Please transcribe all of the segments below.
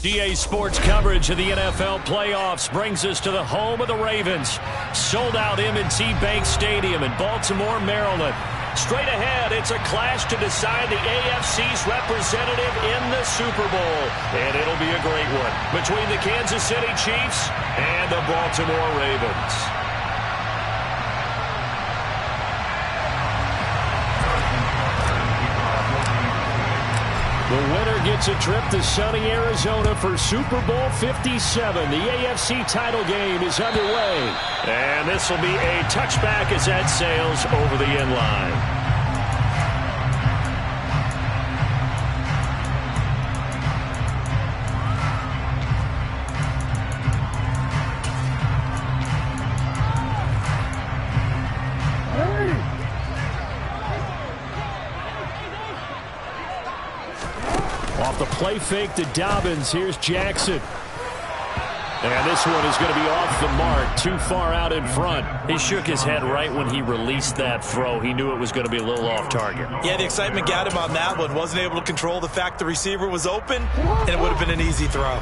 EA Sports coverage of the NFL playoffs brings us to the home of the Ravens. Sold out M&T Bank Stadium in Baltimore, Maryland. Straight ahead, it's a clash to decide the AFC's representative in the Super Bowl. And it'll be a great one between the Kansas City Chiefs and the Baltimore Ravens. The winner gets a trip to sunny Arizona for Super Bowl 57. The AFC title game is underway. And this will be a touchback as that sails over the end line. Off the play fake to Dobbins. Here's Jackson. And this one is going to be off the mark, too far out in front. He shook his head right when he released that throw. He knew it was going to be a little off target. Yeah, the excitement got him on that one. Wasn't able to control the fact the receiver was open, and it would have been an easy throw.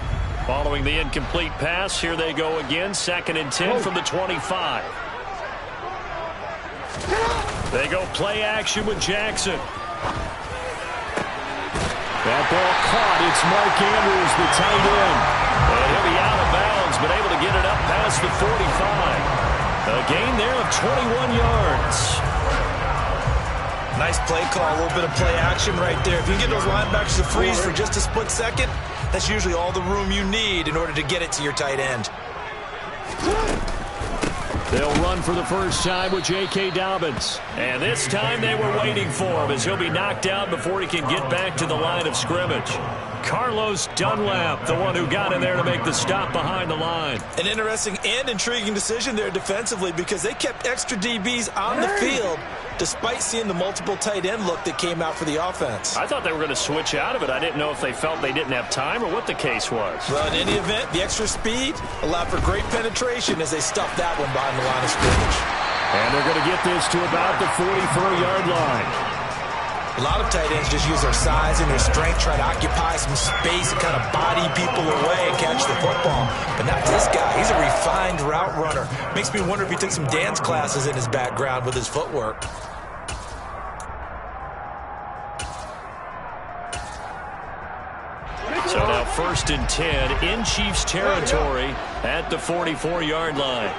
Following the incomplete pass, here they go again. 2nd and 10 from the 25. They go play action with Jackson. That ball caught. It's Mark Andrews, the tight end. And he'll be out of bounds, but able to get it up past the 45. A gain there of 21 yards. Nice play call, a little bit of play action right there. If you can get those linebackers to freeze for just a split second, that's usually all the room you need in order to get it to your tight end. They'll run for the first time with J.K. Dobbins. And this time they were waiting for him as he'll be knocked out before he can get back to the line of scrimmage. Carlos Dunlap, the one who got in there to make the stop behind the line. An interesting and intriguing decision there defensively because they kept extra DBs on the field despite seeing the multiple tight end look that came out for the offense. I thought they were going to switch out of it. I didn't know if they felt they didn't have time or what the case was. Well, in any event, the extra speed allowed for great penetration as they stuffed that one behind the line of scrimmage. And they're going to get this to about the 44-yard line. A lot of tight ends just use their size and their strength, try to occupy some space and kind of body people away and catch the football. But not this guy. He's a refined route runner. Makes me wonder if he took some dance classes in his background with his footwork. So now 1st and 10 in Chiefs territory at the 44-yard line.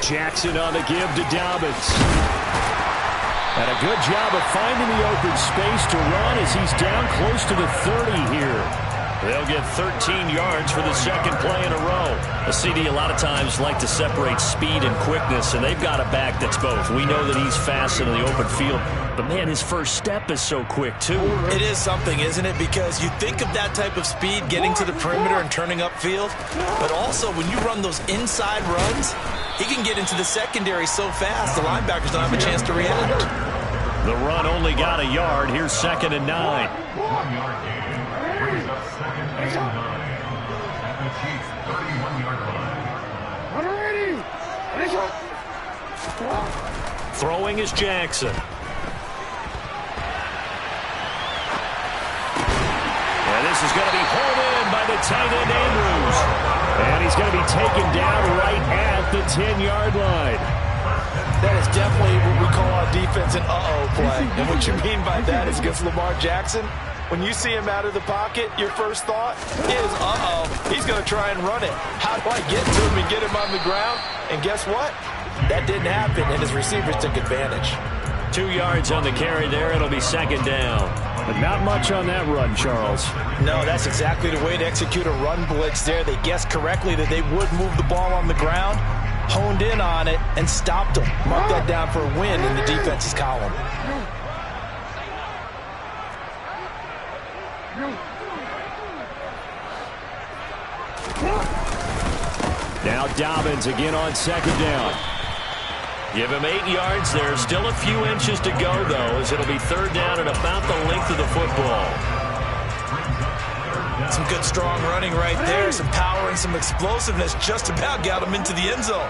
Jackson on the give to Dobbins. And a good job of finding the open space to run as he's down close to the 30 here. They'll get 13 yards for the second play in a row. A CD a lot of times like to separate speed and quickness, and they've got a back that's both. We know that he's fast in the open field, but man, his first step is so quick too. It is something, isn't it? Because you think of that type of speed getting to the perimeter and turning upfield, but also when you run those inside runs, he can get into the secondary so fast the linebackers don't have a chance to react. The run only got a yard. Here's 2nd and 9. 1 yard gain. Brings up 2nd and 9 at the Chiefs' 31-yard line. Throwing is Jackson. And this is going to be hauled in by the tight end Andrews. And he's going to be taken down right at the 10-yard line. That is definitely what we call our defense an uh-oh play. And what you mean by that is against Lamar Jackson, when you see him out of the pocket, your first thought is, uh-oh, he's going to try and run it. How do I get to him and get him on the ground? And guess what? That didn't happen, and his receivers took advantage. 2 yards on the carry there. It'll be 2nd down. But not much on that run, Charles. No, that's exactly the way to execute a run blitz there. They guessed correctly that they would move the ball on the ground, honed in on it, and stopped them. Mark that down for a win in the defense's column. Now Dobbins again on 2nd down. Give him 8 yards there. Still a few inches to go, though, as it'll be 3rd down and about the length of the football. Some good, strong running right there. Some power and some explosiveness just about got him into the end zone.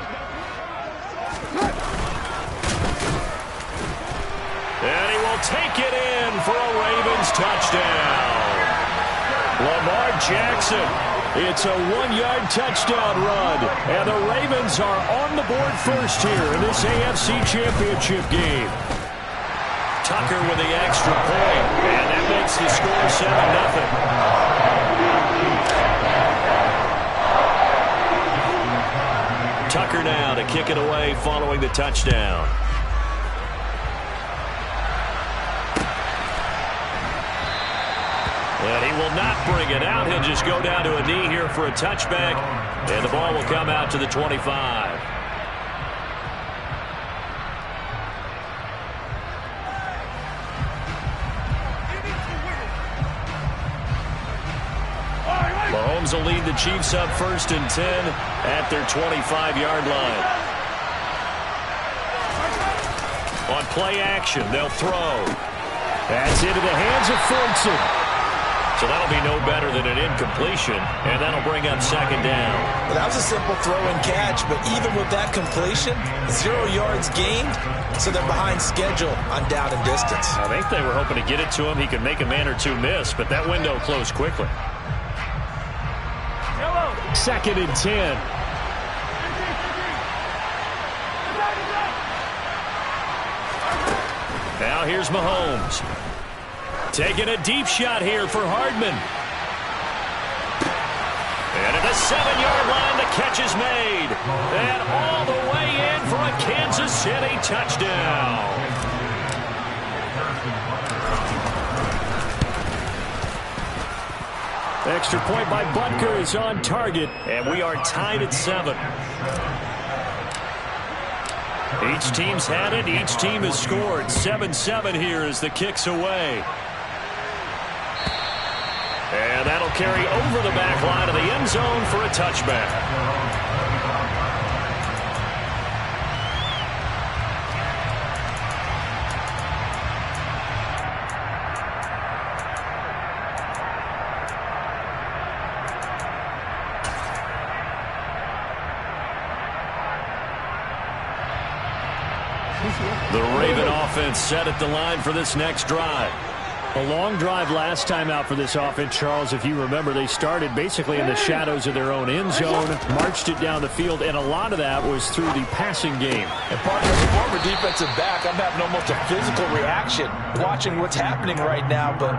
And he will take it in for a Ravens touchdown. Lamar Jackson. It's a 1-yard touchdown run. And the Ravens are on the board first here in this AFC Championship game. Tucker with the extra point. And that makes the score 7-0. Tucker now to kick it away following the touchdown. And he will not bring it out. He'll just go down to a knee here for a touchback. And the ball will come out to the 25. Mahomes will lead the Chiefs up 1st and 10 at their 25-yard line. On play action, they'll throw. That's into the hands of Fortson. So that'll be no better than an incompletion, and that'll bring up 2nd down. Well, that was a simple throw and catch, but even with that completion, 0 yards gained, so they're behind schedule on down and distance. I think they were hoping to get it to him. He could make a man or two miss, but that window closed quickly. 2nd and 10. Now here's Mahomes. Taking a deep shot here for Hardman. And at the 7-yard line, the catch is made. And all the way in for a Kansas City touchdown. Extra point by Butker is on target, and we are tied at 7. Each team's had it. Each team has scored. 7-7 here as the kick's away. And that'll carry over the back line of the end zone for a touchback. The Raven offense set at the line for this next drive. A long drive last time out for this offense, Charles. If you remember, they started basically in the shadows of their own end zone, marched it down the field, and a lot of that was through the passing game. And partner, as a former defensive back, I'm having almost a physical reaction watching what's happening right now. But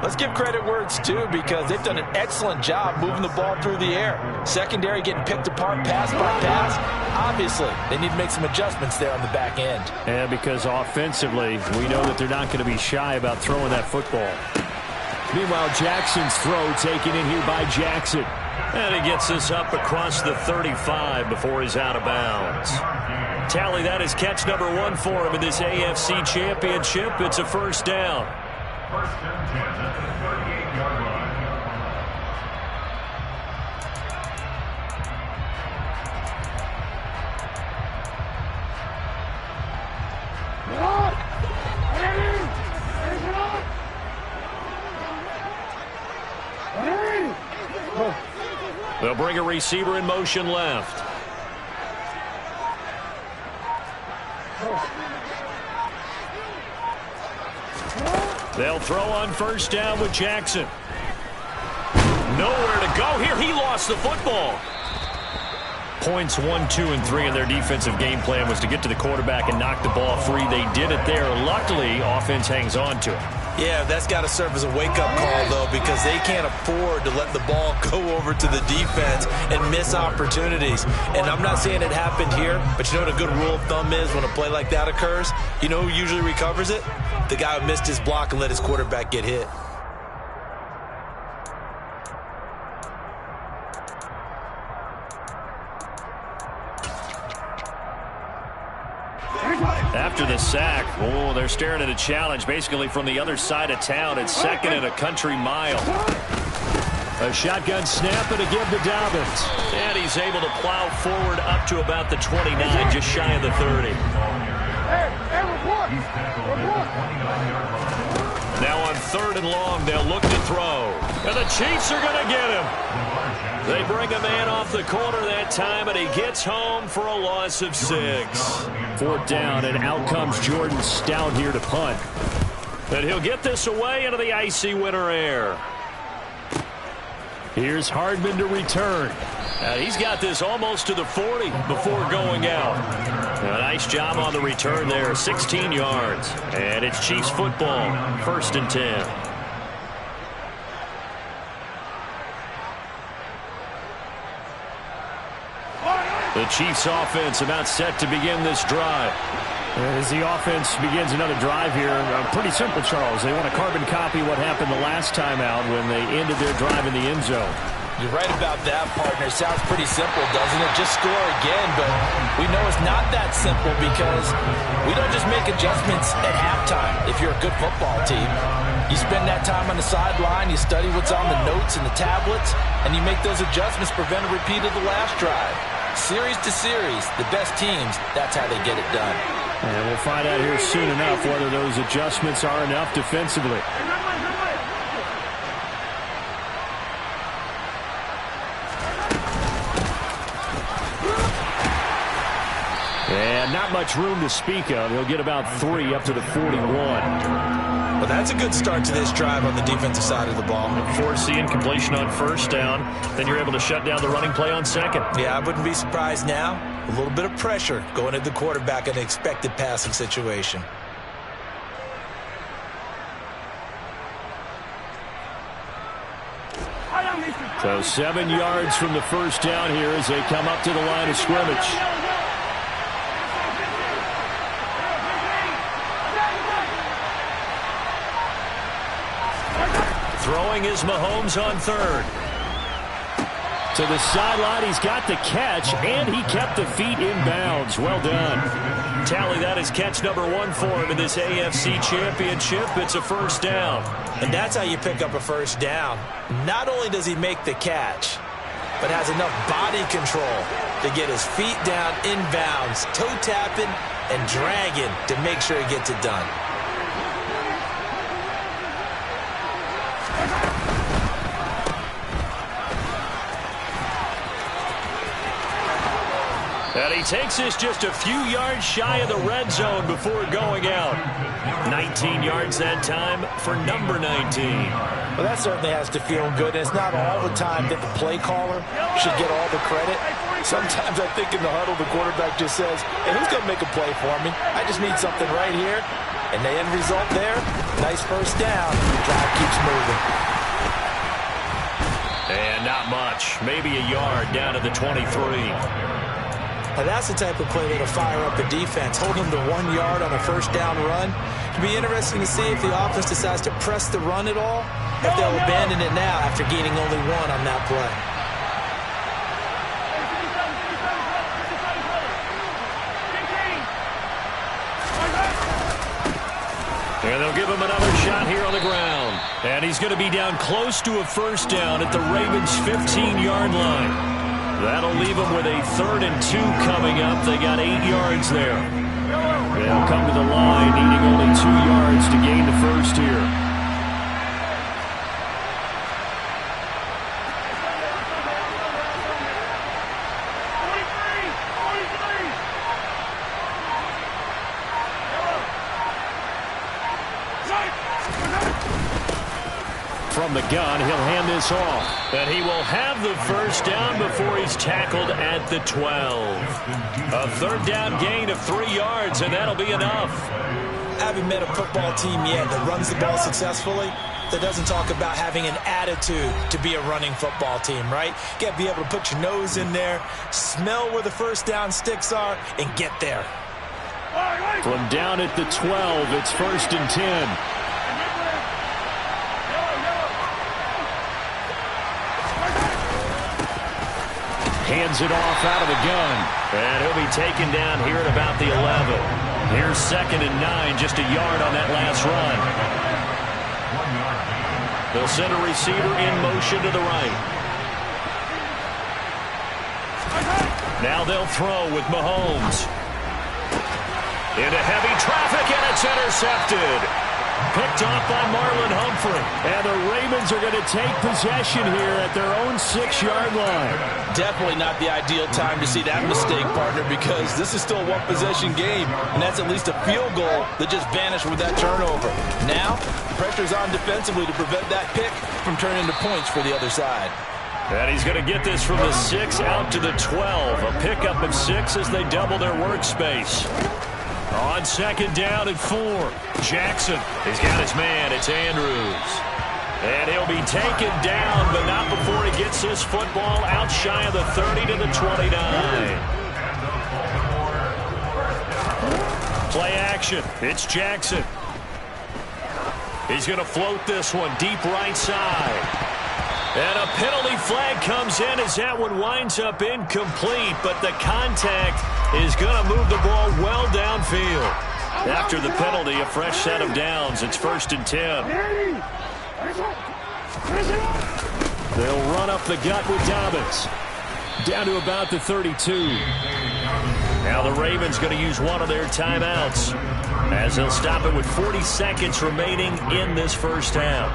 let's give credit where it's due, because they've done an excellent job moving the ball through the air. Secondary getting picked apart pass by pass. Obviously, they need to make some adjustments there on the back end. And because offensively, we know that they're not going to be shy about throwing that football. Meanwhile, Jackson's throw taken in here by Jackson. And he gets this up across the 35 before he's out of bounds. Tally, that is catch number 1 for him in this AFC Championship. It's a 1st down. 1st and 10 at the 38-yard line. They'll bring a receiver in motion left. They'll throw on 1st down with Jackson. Nowhere to go here. He lost the football. Points 1, 2, and 3 in their defensive game plan was to get to the quarterback and knock the ball free. They did it there. Luckily, offense hangs on to it. Yeah, that's got to serve as a wake-up call, though, because they can't afford to let the ball go over to the defense and miss opportunities. And I'm not saying it happened here, but you know what a good rule of thumb is when a play like that occurs? You know who usually recovers it? The guy who missed his block and let his quarterback get hit. After the sack, they're staring at a challenge basically from the other side of town. It's 2nd and a country mile. A shotgun snap and a give to Dobbins. And he's able to plow forward up to about the 29, just shy of the 30. Now on 3rd and long, they'll look to throw. And the Chiefs are going to get him. They bring a man off the corner that time, and he gets home for a loss of 6. Fourth down, and out comes Jordan Stout here to punt. And he'll get this away into the icy winter air. Here's Hardman to return. He's got this almost to the 40 before going out. A nice job on the return there, 16 yards. And it's Chiefs football, 1st and 10. The Chiefs offense about set to begin this drive. As the offense begins another drive here, pretty simple, Charles. They want to carbon copy what happened the last time out when they ended their drive in the end zone. You're right about that, partner. Sounds pretty simple, doesn't it? Just score again, but we know it's not that simple because we don't just make adjustments at halftime if you're a good football team. You spend that time on the sideline, you study what's on the notes and the tablets, and you make those adjustments to prevent a repeat of the last drive. Series to series, the best teams, that's how they get it done. And we'll find out here soon enough whether those adjustments are enough defensively. And not much room to speak of. He'll get about 3 up to the 41. Well, that's a good start to this drive on the defensive side of the ball. Force the incompletion on 1st down. Then you're able to shut down the running play on 2nd. Yeah, I wouldn't be surprised now. A little bit of pressure going at the quarterback in an expected passing situation. So 7 yards from the 1st down here as they come up to the line of scrimmage. Throwing is Mahomes on 3rd. To the sideline, he's got the catch, and he kept the feet in bounds. Well done. Tally that is catch number 1 for him in this AFC Championship. It's a 1st down. And that's how you pick up a 1st down. Not only does he make the catch, but has enough body control to get his feet down in bounds, toe tapping and dragging to make sure he gets it done. And he takes this just a few yards shy of the red zone before going out. 19 yards that time for number 19. Well, that certainly has to feel good. And it's not all the time that the play caller should get all the credit. Sometimes I think in the huddle, the quarterback just says, hey, who's going to make a play for me? I just need something right here. And the end result there, nice 1st down. The drive keeps moving. And not much. Maybe a yard down to the 23. Now that's the type of play that'll fire up the defense. Hold them to 1 yard on a 1st down run. It'll be interesting to see if the offense decides to press the run at all, or if they'll abandon it now after gaining only 1 on that play. And they'll give him another shot here on the ground. And he's going to be down close to a 1st down at the Ravens' 15-yard line. That'll leave them with a 3rd and 2 coming up. They got 8 yards there. They'll come to the line needing only 2 yards to gain the 1st here. From the gun, he'll hand this off. And he will have the 1st down before he's tackled at the 12. A 3rd down gain of 3 yards, and that'll be enough. I haven't met a football team yet that runs the ball successfully that doesn't talk about having an attitude to be a running football team, right? You got to be able to put your nose in there, smell where the 1st down sticks are, and get there. From down at the 12, it's 1st and 10. Hands it off out of the gun. And he'll be taken down here at about the 11. Here's 2nd and 9, just a yard on that last run. They'll send a receiver in motion to the right. Now they'll throw with Mahomes. Into heavy traffic, and it's intercepted. Picked off by Marlon Humphrey. And the Ravens are going to take possession here at their own 6-yard line. Definitely not the ideal time to see that mistake, partner, because this is still a one-possession game, and that's at least a field goal that just vanished with that turnover. Now, pressure's on defensively to prevent that pick from turning into points for the other side. And he's going to get this from the 6 out to the 12. A pickup of 6 as they double their workspace. On 2nd down and 4. Jackson, he's got his man. It's Andrews. And he'll be taken down, but not before he gets this football out shy of the 30 to the 29. Play action. It's Jackson. He's going to float this one deep right side. And a penalty flag comes in as that one winds up incomplete, but the contact is going to move the ball well downfield. After the penalty, a fresh set of downs. It's 1st and 10. They'll run up the gut with Dobbins. Down to about the 32. Now the Ravens going to use one of their timeouts as they'll stop it with 40 seconds remaining in this first half.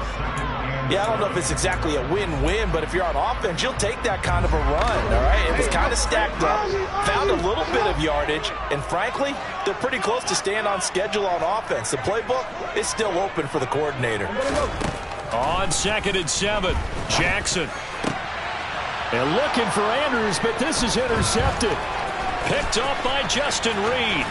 Yeah, I don't know if it's exactly a win-win, but if you're on offense, you'll take that kind of a run, all right? It was kind of stacked up, found a little bit of yardage, and frankly, they're pretty close to staying on schedule on offense. The playbook is still open for the coordinator. On 2nd and 7, Jackson. And looking for Andrews, but this is intercepted. Picked off by Justin Reed.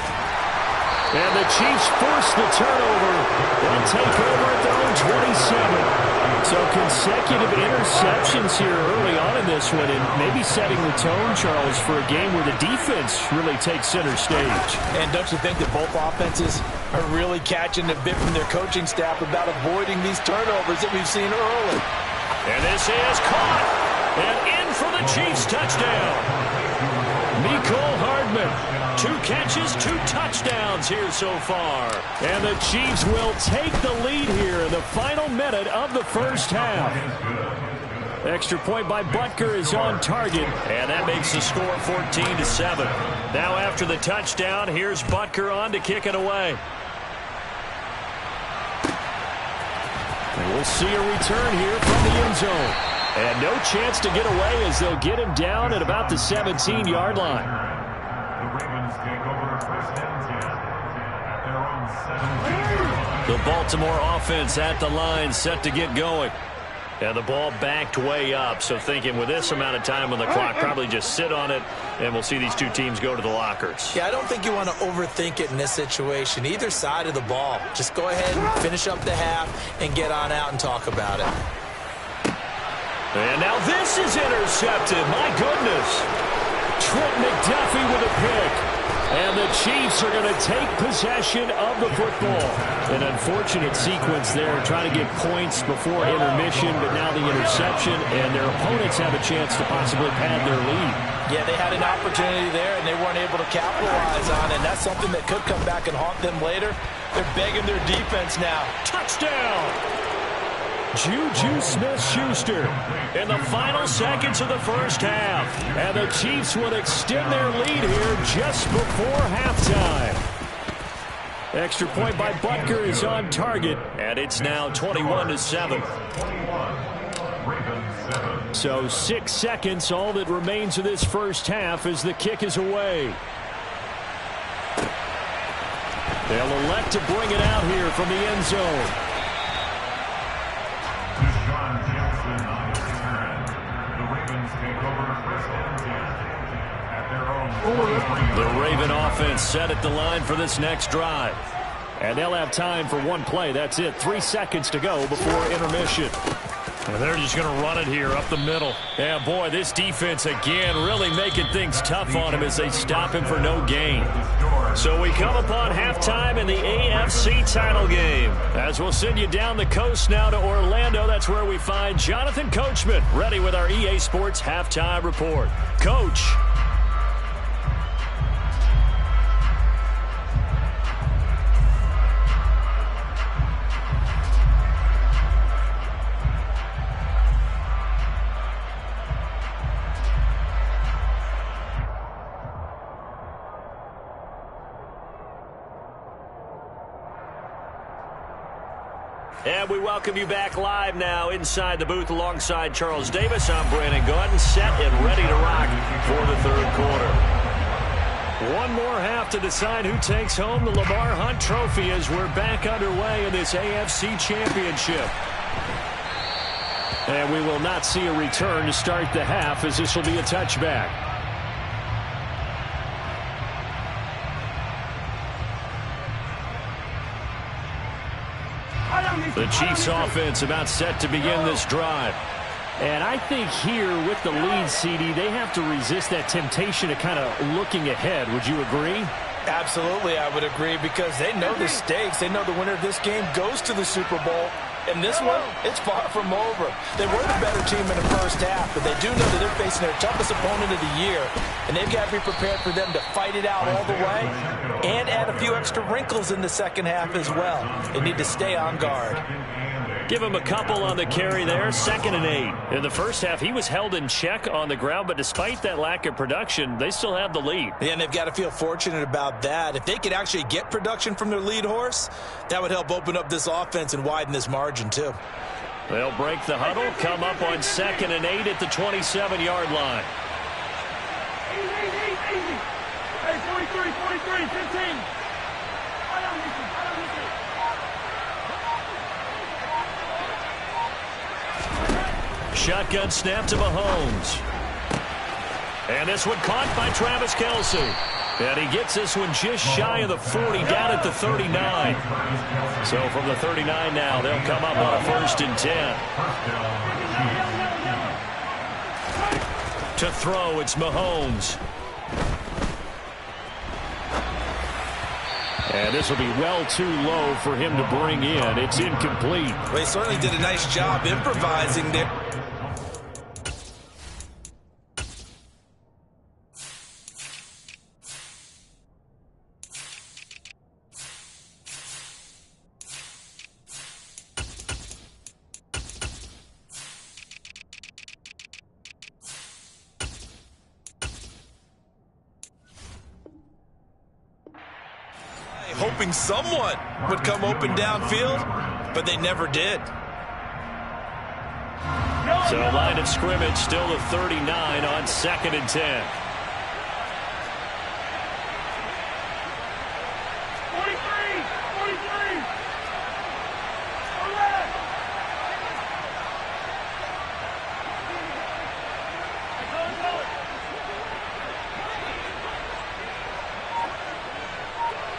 And the Chiefs force the turnover. They'll take over at their own 27. So consecutive interceptions here early on in this one, and maybe setting the tone, Charles, for a game where the defense really takes center stage. And don't you think that both offenses are really catching a bit from their coaching staff about avoiding these turnovers that we've seen early? And this is caught. And in for the Chiefs touchdown. Mecole Hardman. 2 catches, 2 touchdowns here so far. And the Chiefs will take the lead here in the final minute of the first half. Extra point by Butker is on target, and that makes the score 14-7. Now after the touchdown, here's Butker on to kick it away. And we'll see a return here from the end zone. And no chance to get away as they'll get him down at about the 17-yard line. The Ravens take over 1st and 10 at their own 17. The Baltimore offense at the line, set to get going. And the ball backed way up, so thinking with this amount of time on the clock, probably just sit on it, and we'll see these two teams go to the lockers. Yeah, I don't think you want to overthink it in this situation. Either side of the ball. Just go ahead and finish up the half and get on out and talk about it. And now this is intercepted. My goodness. Trent McDuffie with a pick. And the Chiefs are going to take possession of the football. An unfortunate sequence there, trying to get points before intermission, but now the interception, and their opponents have a chance to possibly pad their lead. Yeah, they had an opportunity there, and they weren't able to capitalize on it, and that's something that could come back and haunt them later. They're begging their defense now. Touchdown! Juju Smith-Schuster in the final seconds of the first half. And the Chiefs will extend their lead here just before halftime. Extra point by Butker is on target, and it's now 21-7. So 6 seconds, all that remains of this first half as the kick is away. They'll elect to bring it out here from the end zone. The Raven offense set at the line for this next drive. And they'll have time for one play. That's it. 3 seconds to go before intermission. And they're just going to run it here up the middle. Yeah, boy, this defense again really making things tough on him as they stop him for no gain. So we come upon halftime in the AFC title game. As we'll send you down the coast now to Orlando, that's where we find Jonathan Coachman ready with our EA Sports halftime report. Coach. And we welcome you back live now inside the booth alongside Charles Davis. I'm Brandon Gaudin, set and ready to rock for the third quarter. One more half to decide who takes home the Lamar Hunt Trophy as we're back underway in this AFC Championship. And we will not see a return to start the half as this will be a touchback. The Chiefs offense about set to begin this drive. And I think here with the lead, CD, they have to resist that temptation of kind of looking ahead. Would you agree? Absolutely, I would agree, because they know the stakes. They know the winner of this game goes to the Super Bowl. And this one, it's far from over. They were the better team in the first half, but they do know that they're facing their toughest opponent of the year. And they've got to be prepared for them to fight it out all the way and add a few extra wrinkles in the second half as well. They need to stay on guard. Give him a couple on the carry there, 2nd and 8. In the first half, he was held in check on the ground, but despite that lack of production, they still have the lead. Yeah, and they've got to feel fortunate about that. If they could actually get production from their lead horse, that would help open up this offense and widen this margin too. They'll break the huddle, come up on 2nd and 8 at the 27-yard line. Easy. Hey, 43, 15. Shotgun snap to Mahomes. And this one caught by Travis Kelce. And he gets this one just shy of the 40, down at the 39. So from the 39 now, they'll come up on a 1st and 10. To throw, it's Mahomes. And this will be well too low for him to bring in. It's incomplete. Well, he certainly did a nice job improvising there. Hoping someone would come open downfield, but they never did. So line of scrimmage still the 39 on 2nd and 10. 43.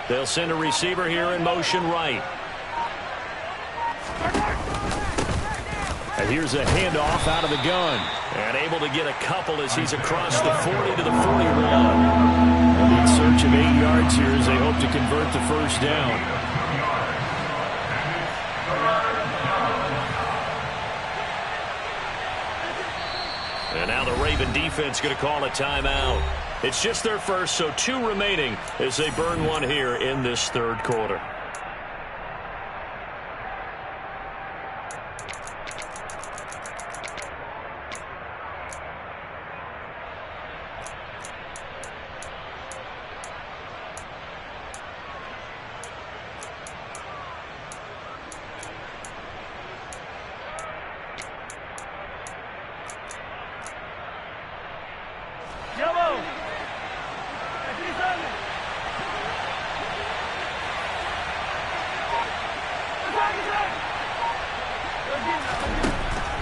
They'll send a receiver here in motion right. And here's a handoff out of the gun. And able to get a couple as he's across the 40 to the 41. And in search of 8 yards here as they hope to convert the first down. And now the Raven defense going to call a timeout. It's just their first, so 2 remaining as they burn one here in this third quarter.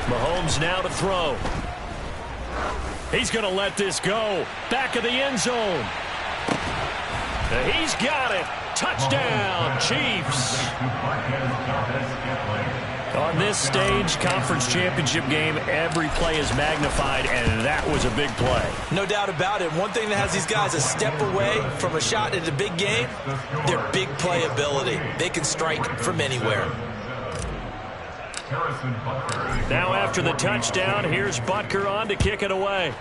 Mahomes now to throw. He's going to let this go. Back of the end zone. He's got it. Touchdown, Chiefs. On this stage, conference championship game, every play is magnified, and that was a big play. No doubt about it. One thing that has these guys a step away from a shot at a big game, their big play ability. They can strike from anywhere. Now after the touchdown, here's Butker on to kick it away.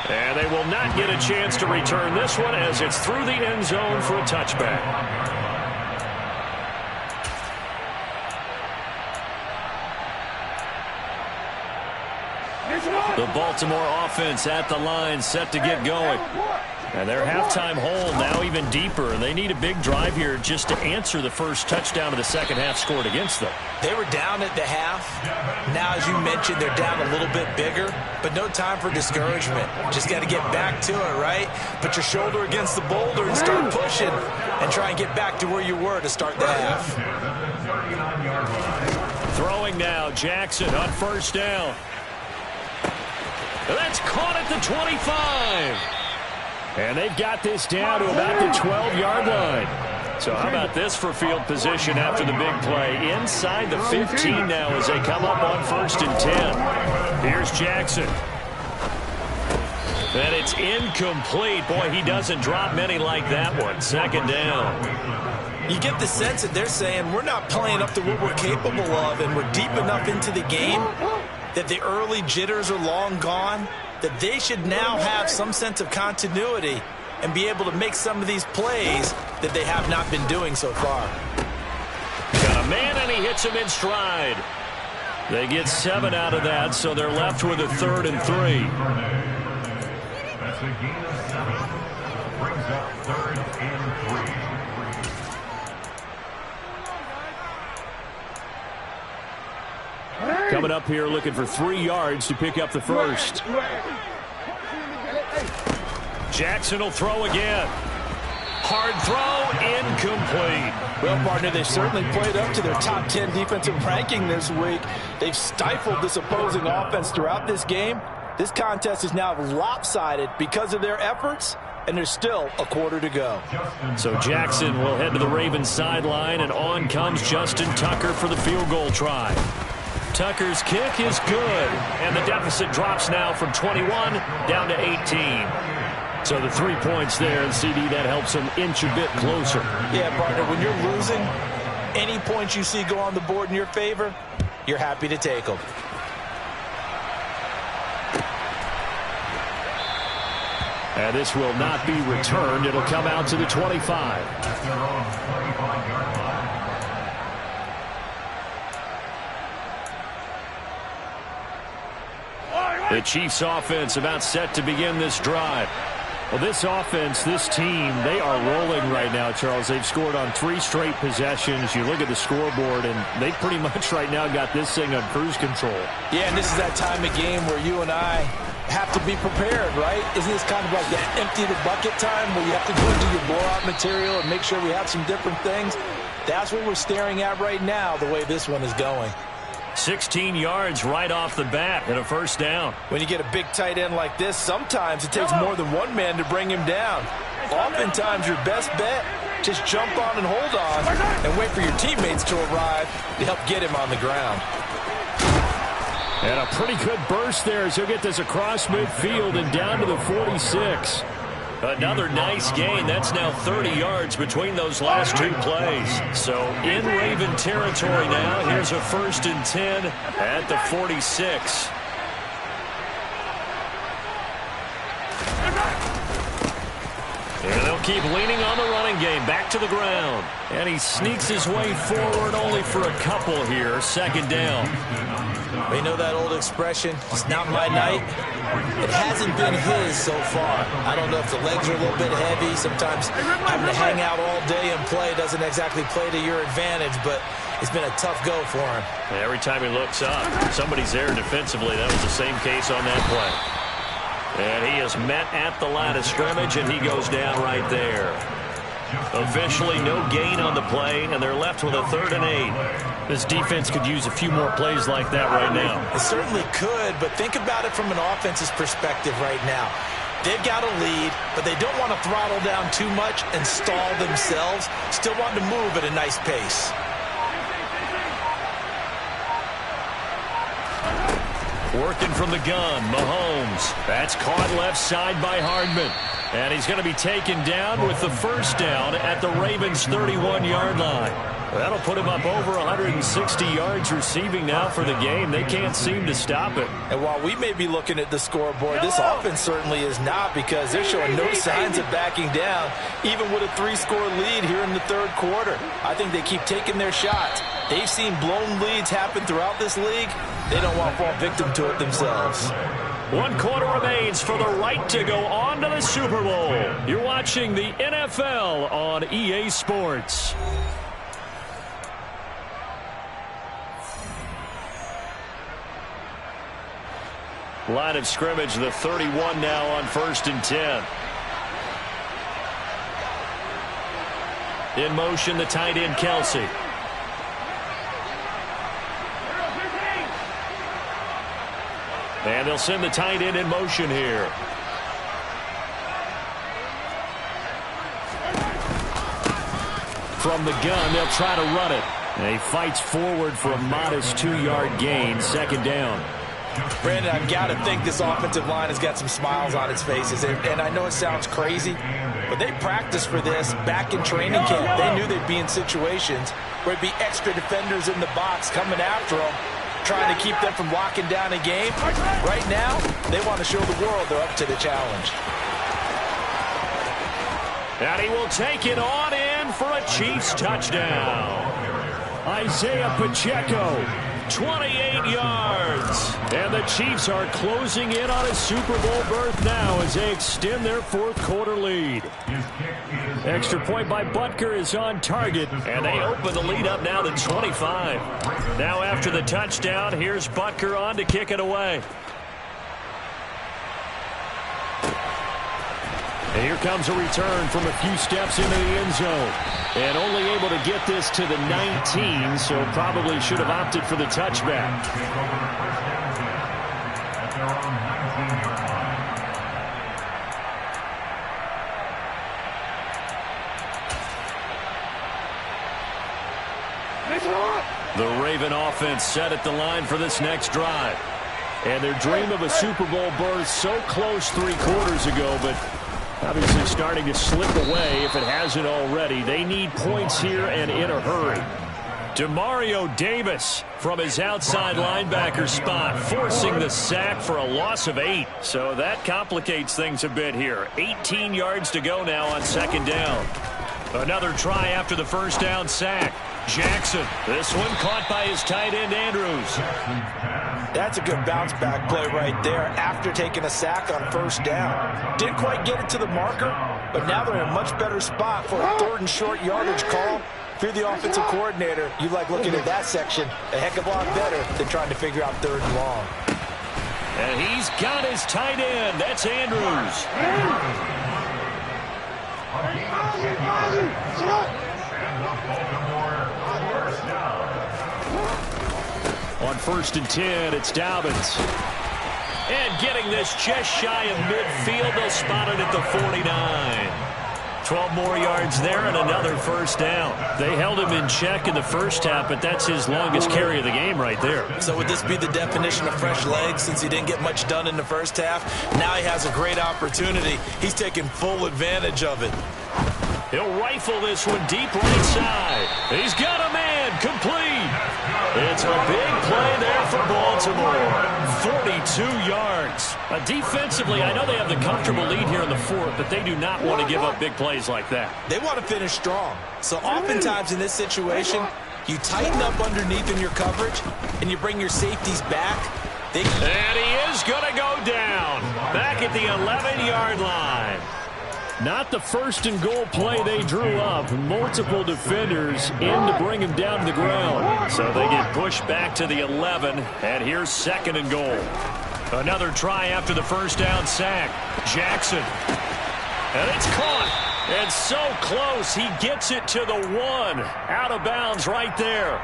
And they will not get a chance to return this one as it's through the end zone for a touchback. The Baltimore offense at the line, set to get going. And their halftime hole now even deeper, and they need a big drive here just to answer the first touchdown of the second half scored against them. They were down at the half. Now, as you mentioned, they're down a little bit bigger, but no time for discouragement. Just got to get back to it, right? Put your shoulder against the boulder and start pushing and try and get back to where you were to start the half. Throwing now, Jackson on first down. That's caught at the 25. And they've got this down to about the 12-yard line. So how about this for field position after the big play? Inside the 15 now as they come up on 1st and 10. Here's Jackson. And it's incomplete. Boy, he doesn't drop many like that one. 2nd down. You get the sense that they're saying we're not playing up to what we're capable of, and we're deep enough into the game that the early jitters are long gone, that they should now have some sense of continuity and be able to make some of these plays that they have not been doing so far. Got a man, and he hits him in stride. They get 7 out of that, so they're left with a 3rd and 3. That's a gain of 7. Brings up 3rd and 3. Coming up here looking for 3 yards to pick up the first. Jackson will throw again. Hard throw, incomplete. Well, partner, they certainly played up to their top 10 defensive ranking this week. They've stifled this opposing offense throughout this game. This contest is now lopsided because of their efforts, and there's still a quarter to go. So Jackson will head to the Ravens sideline, and on comes Justin Tucker for the field goal try. Tucker's kick is good, and the deficit drops now from 21 down to 18. So the 3 points there, and CD, that helps them inch a bit closer. Yeah, partner, when you're losing, any points you see go on the board in your favor, you're happy to take them. And this will not be returned. It'll come out to the 25. That's their own 25-yard line. The Chiefs offense about set to begin this drive. Well, this offense, this team, they are rolling right now, Charles. They've scored on 3 straight possessions. You look at the scoreboard, and they pretty much right now got this thing on cruise control. Yeah, and this is that time of game where you and I have to be prepared, right? Isn't this kind of like that empty the bucket time where you have to go into your blowout material and make sure we have some different things? That's what we're staring at right now, the way this one is going. 16 yards right off the bat and a first down. When you get a big tight end like this, sometimes it takes more than one man to bring him down. Oftentimes, your best bet, just jump on and hold on and wait for your teammates to arrive to help get him on the ground. And a pretty good burst there as he'll get this across midfield and down to the 46. Another nice gain. That's now 30 yards between those last 2 plays. So in Raven territory now. Here's a 1st and 10 at the 46. And they'll keep leaning on the running game. Back to the ground. And he sneaks his way forward only for a couple here. 2nd down. We know that old expression, it's not my night. It hasn't been his so far. I don't know if the legs are a little bit heavy. Sometimes having to hang out all day and play doesn't exactly play to your advantage, but it's been a tough go for him. Every time he looks up, somebody's there defensively. That was the same case on that play. And he is met at the line of scrimmage, and he goes down right there. Officially no gain on the play, and they're left with a 3rd and 8. This defense could use a few more plays like that right now. It certainly could, but think about it from an offense's perspective right now. They've got a lead, but they don't want to throttle down too much and stall themselves. Still want to move at a nice pace. Working from the gun, Mahomes. That's caught left side by Hardman. And he's going to be taken down with the first down at the Ravens' 31-yard line. That'll put him up over 160 yards receiving now for the game. They can't seem to stop it. And while we may be looking at the scoreboard, this offense certainly is not, because they're showing no signs of backing down, even with a 3-score lead here in the 3rd quarter. I think they keep taking their shots. They've seen blown leads happen throughout this league. They don't want to fall victim to it themselves. 1 quarter remains for the right to go on to the Super Bowl. You're watching the NFL on EA Sports. Line of scrimmage, the 31 now on 1st and 10. In motion, the tight end, Kelsey. And they'll send the tight end in motion here. From the gun, they'll try to run it. And he fights forward for a modest 2-yard gain, 2nd down. Brandon, I've got to think this offensive line has got some smiles on its faces. And I know it sounds crazy, but they practiced for this back in training camp. They knew they'd be in situations where there'd be extra defenders in the box coming after them, trying to keep them from locking down a game. Right now, they want to show the world they're up to the challenge. And he will take it on in for a Chiefs touchdown. Isaiah Pacheco, 28 yards. And the Chiefs are closing in on a Super Bowl berth now as they extend their 4th quarter lead. Extra point by Butker is on target, and they open the lead up now to 25. Now after the touchdown, here's Butker on to kick it away. And here comes a return from a few steps into the end zone. And only able to get this to the 19, so probably should have opted for the touchback. The Raven offense set at the line for this next drive. And their dream of a Super Bowl berth so close 3 quarters ago, but obviously starting to slip away if it hasn't already. They need points here and in a hurry. Demario Davis from his outside linebacker spot, forcing the sack for a loss of 8. So that complicates things a bit here. 18 yards to go now on 2nd down. Another try after the 1st down sack. Jackson, this one caught by his tight end, Andrews. That's a good bounce-back play right there after taking a sack on 1st down. Didn't quite get it to the marker, but now they're in a much better spot for a 3rd and short yardage call. If you're the offensive coordinator, you like looking at that section a heck of a lot better than trying to figure out 3rd and long. And he's got his tight end. That's Andrews. On 1st and 10, it's Dobbins. And getting this just shy of midfield, they'll spot it at the 49. 12 more yards there and another 1st down. They held him in check in the 1st half, but that's his longest carry of the game right there. So would this be the definition of fresh legs since he didn't get much done in the 1st half? Now he has a great opportunity. He's taking full advantage of it. He'll rifle this one deep right side. He's got a man complete. It's a big play there for Baltimore. 42 yards. Defensively, I know they have the comfortable lead here in the 4th, but they do not want to give up big plays like that. They want to finish strong. So oftentimes in this situation, you tighten up underneath in your coverage, and you bring your safeties back. And he is going to go down. Back at the 11-yard line. Not the 1st and goal play they drew up. Multiple defenders in to bring him down to the ground. So they get pushed back to the 11, and here's 2nd and goal. Another try after the 1st down sack. Jackson. And it's caught. And so close, he gets it to the 1. Out of bounds right there.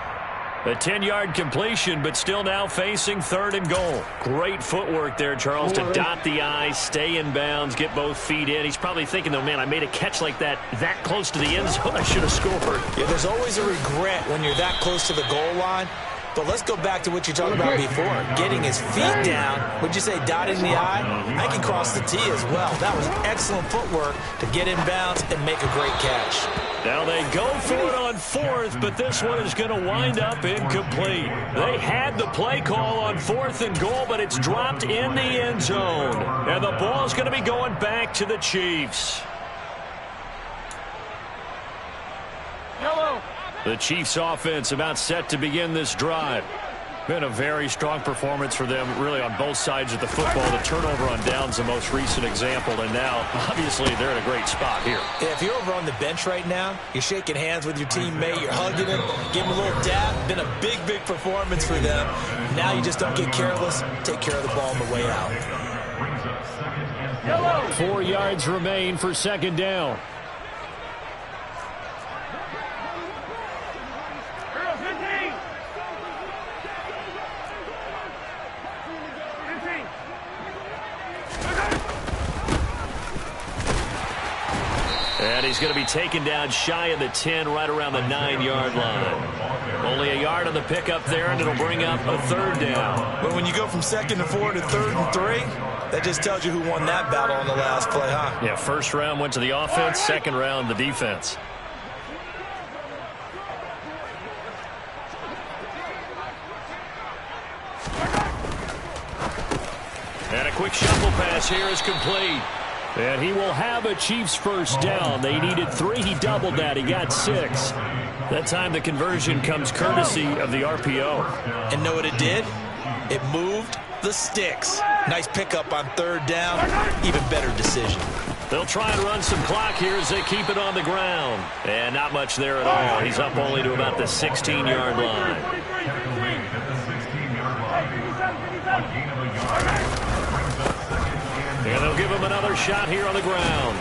A 10-yard completion, but still now facing 3rd and goal. Great footwork there, Charles, to dot the I, stay in bounds, get both feet in. He's probably thinking, though, man, I made a catch like that close to the end zone. I should have scored. Yeah, there's always a regret when you're that close to the goal line. But let's go back to what you talked about before. Getting his feet down. Would you say dotting the I? I can cross the T as well. That was excellent footwork to get in bounds and make a great catch. Now they go for it on 4th, but this one is going to wind up incomplete. They had the play call on 4th and goal, but it's dropped in the end zone. And the ball's going to be going back to the Chiefs. Yellow. The Chiefs offense about set to begin this drive. Been a very strong performance for them, really, on both sides of the football. The turnover on downs, the most recent example, and now, obviously, they're in a great spot here. Yeah, if you're over on the bench right now, you're shaking hands with your teammate, you're hugging him, giving him a little dab. Been a big, big performance for them. Now you just don't get careless. Take care of the ball on the way out. 4 yards remain for second down. And he's going to be taken down shy of the 10, right around the 9-yard line. Only a yard on the pickup there, and it'll bring up a third down. But when you go from 2nd and 4 to 3rd and 3, that just tells you who won that battle on the last play, huh? Yeah, first round went to the offense, second round the defense. And a quick shuffle pass here is complete. And he will have a Chiefs first down. They needed 3. He doubled that. He got 6. That time the conversion comes courtesy of the RPO. And know what it did? It moved the sticks. Nice pickup on 3rd down. Even better decision. They'll try and run some clock here as they keep it on the ground. And not much there at all. He's up only to about the 16-yard line. And they'll give him another shot here on the ground.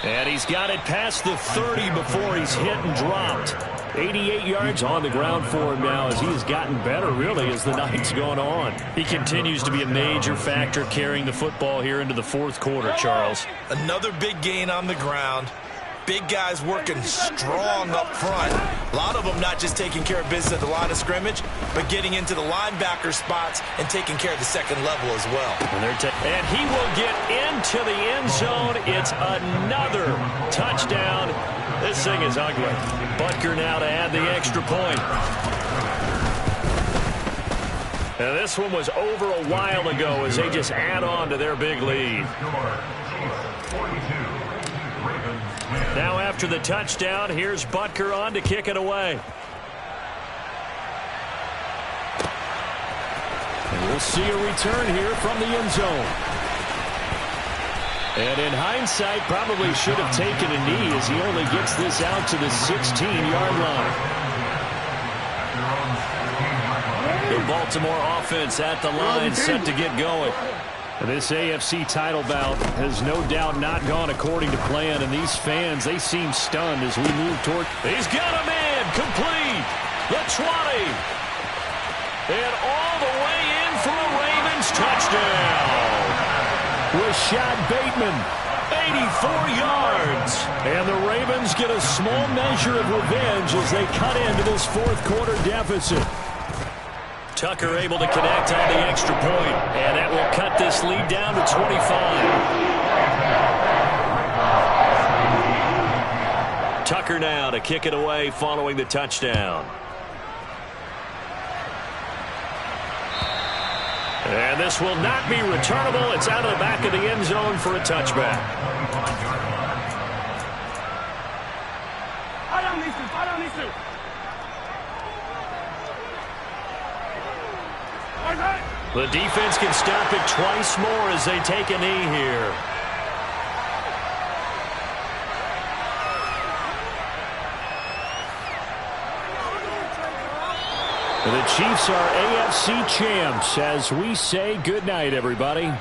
And he's got it past the 30 before he's hit and dropped. 88 yards on the ground for him now as he has gotten better, really, as the night's gone on. He continues to be a major factor carrying the football here into the 4th quarter, Charles. Another big gain on the ground. Big guys working strong up front. A lot of them not just taking care of business at the line of scrimmage, but getting into the linebacker spots and taking care of the second level as well. And he will get into the end zone. It's another touchdown. This thing is ugly. Butker now to add the extra point. And this one was over a while ago as they just add on to their big lead. Now after the touchdown, here's Butker on to kick it away. And we'll see a return here from the end zone. And in hindsight, probably should have taken a knee as he only gets this out to the 16-yard line. The Baltimore offense at the line, set to get going. This AFC title bout has no doubt not gone according to plan, and these fans, they seem stunned as we move toward. He's got a man complete. The 20. And all the way in for a Ravens touchdown. Rashad Bateman, 84 yards. And the Ravens get a small measure of revenge as they cut into this 4th quarter deficit. Tucker able to connect on the extra point, and that will cut this lead down to 25. Tucker now to kick it away following the touchdown. And this will not be returnable. It's out of the back of the end zone for a touchback. The defense can stop it twice more as they take a knee here. The Chiefs are AFC champs as we say goodnight, everybody.